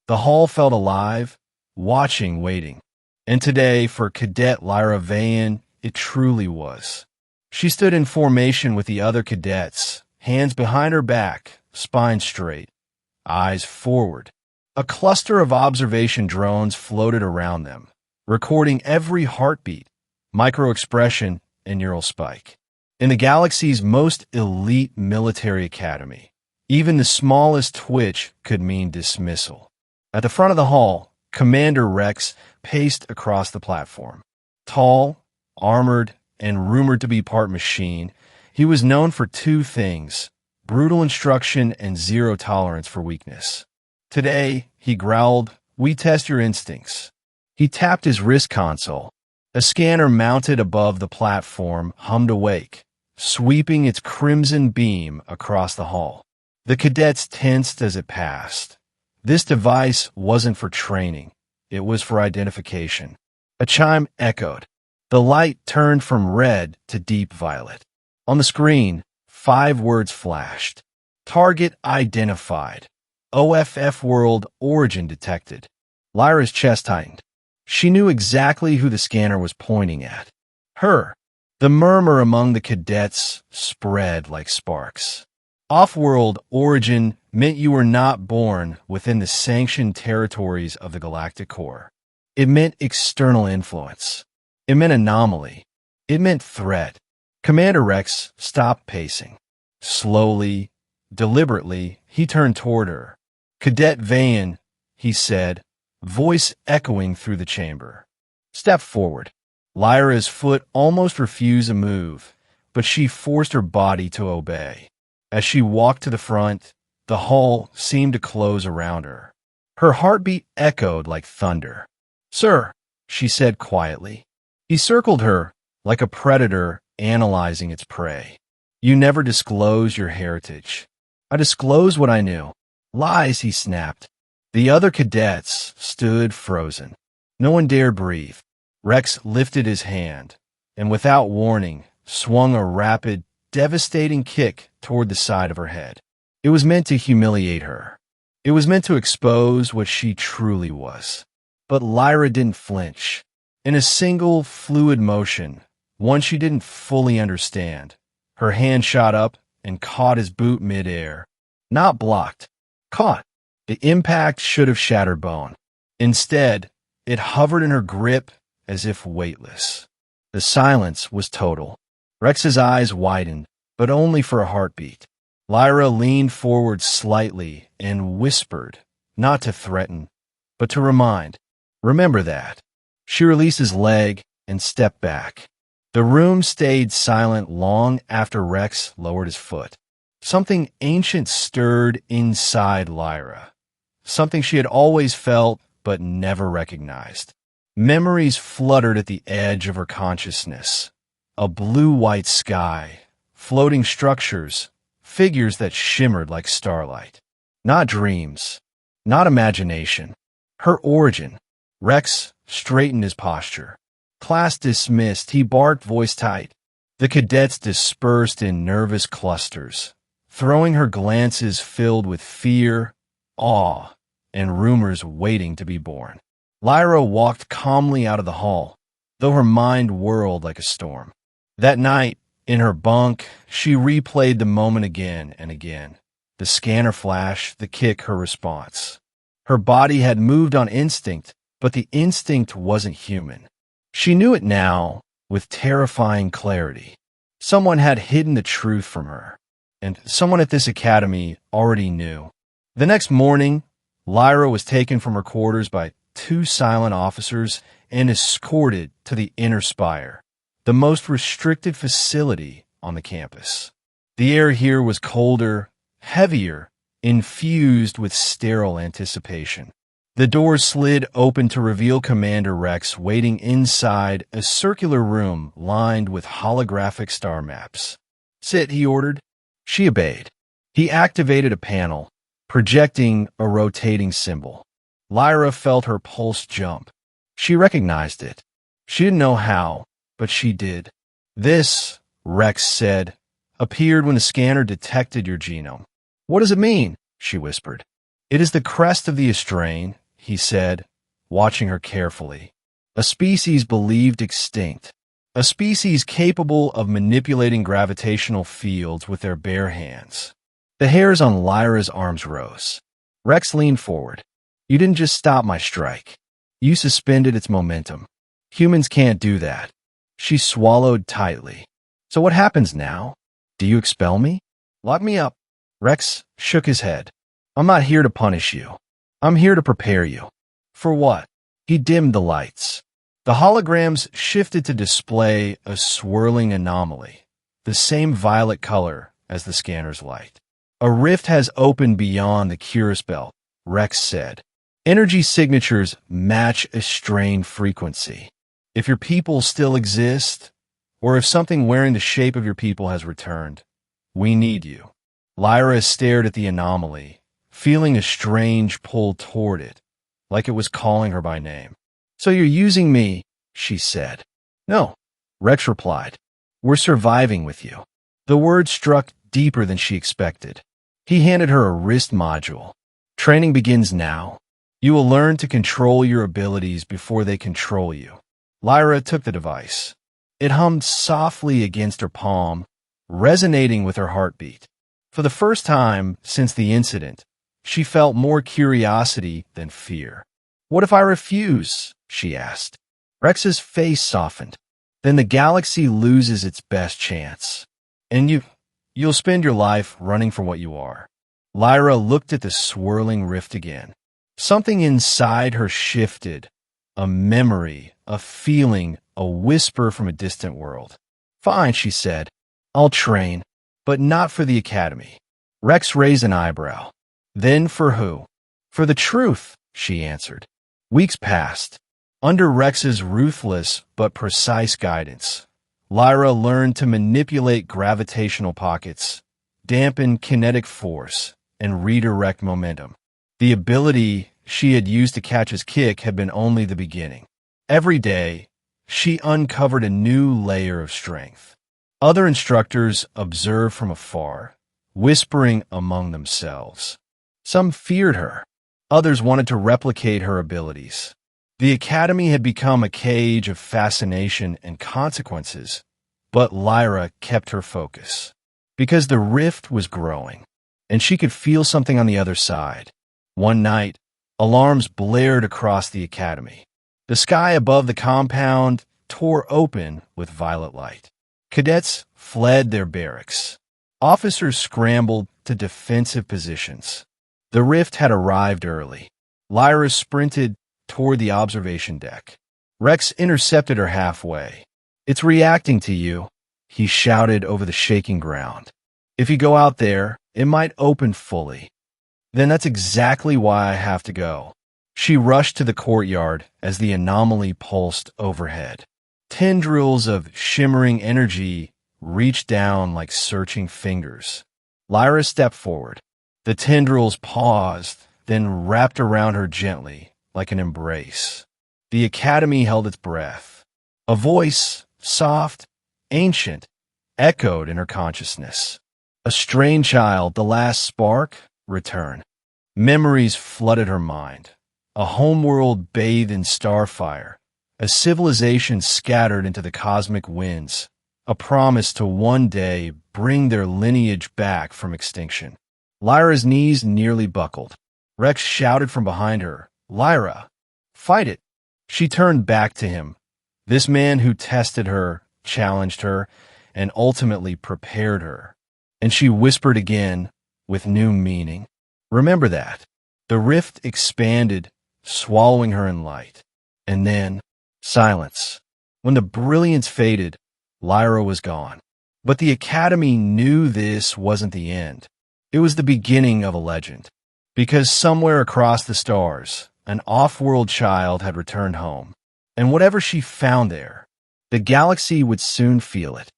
The hall felt alive, watching, waiting. And today, for Cadet Lyra Vayan, it truly was. She stood in formation with the other cadets, hands behind her back, spine straight, eyes forward. A cluster of observation drones floated around them, recording every heartbeat, micro-expression, and neural spike. In the galaxy's most elite military academy, even the smallest twitch could mean dismissal. At the front of the hall, Commander Rex paced across the platform. Tall, armored, and rumored to be part machine, he was known for two things: brutal instruction and zero tolerance for weakness. Today, he growled, "We test your instincts." He tapped his wrist console. A scanner mounted above the platform hummed awake, sweeping its crimson beam across the hall. The cadets tensed as it passed. This device wasn't for training. It was for identification. A chime echoed. The light turned from red to deep violet. On the screen, 5 words flashed. Target identified. OFF world origin detected. Lyra's chest tightened. She knew exactly who the scanner was pointing at. Her. The murmur among the cadets spread like sparks. Off-world origin meant you were not born within the sanctioned territories of the Galactic Core. It meant external influence. It meant anomaly. It meant threat. Commander Rex stopped pacing. Slowly, deliberately, he turned toward her. "Cadet Vayan," he said, voice echoing through the chamber. "Step forward." Lyra's foot almost refused to move, but she forced her body to obey. As she walked to the front, the hall seemed to close around her. Her heartbeat echoed like thunder. "Sir," she said quietly. He circled her like a predator analyzing its prey. "You never disclosed your heritage." "I disclosed what I knew." "Lies," he snapped. The other cadets stood frozen. No one dared breathe. Rex lifted his hand, and without warning, swung a rapid, devastating kick toward the side of her head. It was meant to humiliate her. It was meant to expose what she truly was. But Lyra didn't flinch. In a single, fluid motion, one she didn't fully understand, her hand shot up and caught his boot midair. Not blocked. Caught. The impact should have shattered bone. Instead, it hovered in her grip as if weightless. The silence was total. Rex's eyes widened, but only for a heartbeat. Lyra leaned forward slightly and whispered, not to threaten, but to remind. "Remember that." She released his leg and stepped back. The room stayed silent long after Rex lowered his foot. Something ancient stirred inside Lyra. Something she had always felt but never recognized. Memories fluttered at the edge of her consciousness. A blue-white sky, floating structures, figures that shimmered like starlight. Not dreams, not imagination. Her origin. Rex straightened his posture. Class dismissed, he barked, voice tight. The cadets dispersed in nervous clusters, throwing her glances filled with fear, awe, and rumors waiting to be born. Lyra walked calmly out of the hall, though her mind whirled like a storm. That night, in her bunk, she replayed the moment again and again. The scanner flash, the kick, her response. Her body had moved on instinct, but the instinct wasn't human. She knew it now with terrifying clarity. Someone had hidden the truth from her, and someone at this academy already knew. The next morning, Lyra was taken from her quarters by 2 silent officers and escorted to the inner spire, the most restricted facility on the campus. The air here was colder, heavier, infused with sterile anticipation. The doors slid open to reveal Commander Rex waiting inside a circular room lined with holographic star maps. "Sit," he ordered. She obeyed. He activated a panel, projecting a rotating symbol. Lyra felt her pulse jump. She recognized it. She didn't know how, but she did. "This," Rex said, "appeared when the scanner detected your genome." "What does it mean?" she whispered. It is the crest of the Australian, he said, watching her carefully. A species believed extinct. A species capable of manipulating gravitational fields with their bare hands. The hairs on Lyra's arms rose. Rex leaned forward. You didn't just stop my strike. You suspended its momentum. Humans can't do that. She swallowed tightly. So what happens now? Do you expel me? Lock me up. Rex shook his head. I'm not here to punish you. I'm here to prepare you. For what? He dimmed the lights. The holograms shifted to display a swirling anomaly, the same violet color as the scanner's light. A rift has opened beyond the Curious Belt, Rex said. Energy signatures match a strained frequency. If your people still exist, or if something wearing the shape of your people has returned, we need you. Lyra stared at the anomaly, feeling a strange pull toward it, like it was calling her by name. So you're using me, she said. No, Rex replied. We're surviving with you. The word struck deeper than she expected. He handed her a wrist module. Training begins now. You will learn to control your abilities before they control you. Lyra took the device. It hummed softly against her palm, resonating with her heartbeat. For the first time since the incident, she felt more curiosity than fear. What if I refuse? She asked. Rex's face softened. Then the galaxy loses its best chance. And you'll spend your life running from what you are. Lyra looked at the swirling rift again. Something inside her shifted. A memory, a feeling, a whisper from a distant world. Fine, she said. I'll train, but not for the academy. Rex raised an eyebrow. Then for who? For the truth, she answered. Weeks passed. Under Rex's ruthless but precise guidance, Lyra learned to manipulate gravitational pockets, dampen kinetic force, and redirect momentum. The ability she had used to catch his kick had been only the beginning. Every day, she uncovered a new layer of strength. Other instructors observed from afar, whispering among themselves. Some feared her. Others wanted to replicate her abilities. The academy had become a cage of fascination and consequences, but Lyra kept her focus. Because the rift was growing, and she could feel something on the other side. One night, alarms blared across the academy. The sky above the compound tore open with violet light. Cadets fled their barracks. Officers scrambled to defensive positions. The rift had arrived early. Lyra sprinted toward the observation deck. Rex intercepted her halfway. It's reacting to you, he shouted over the shaking ground. If you go out there, it might open fully. Then that's exactly why I have to go. She rushed to the courtyard as the anomaly pulsed overhead. Tendrils of shimmering energy reached down like searching fingers. Lyra stepped forward. The tendrils paused, then wrapped around her gently, like an embrace. The academy held its breath. A voice, soft, ancient, echoed in her consciousness. A strange child, the last spark, returned. Memories flooded her mind. A homeworld bathed in starfire. A civilization scattered into the cosmic winds. A promise to one day bring their lineage back from extinction. Lyra's knees nearly buckled. Rex shouted from behind her, Lyra, fight it. She turned back to him. This man who tested her, challenged her, and ultimately prepared her. And she whispered again, with new meaning. Remember that. The rift expanded, swallowing her in light. And then, silence. When the brilliance faded, Lyra was gone. But the academy knew this wasn't the end. It was the beginning of a legend. Because somewhere across the stars, an off-world child had returned home. And whatever she found there, the galaxy would soon feel it.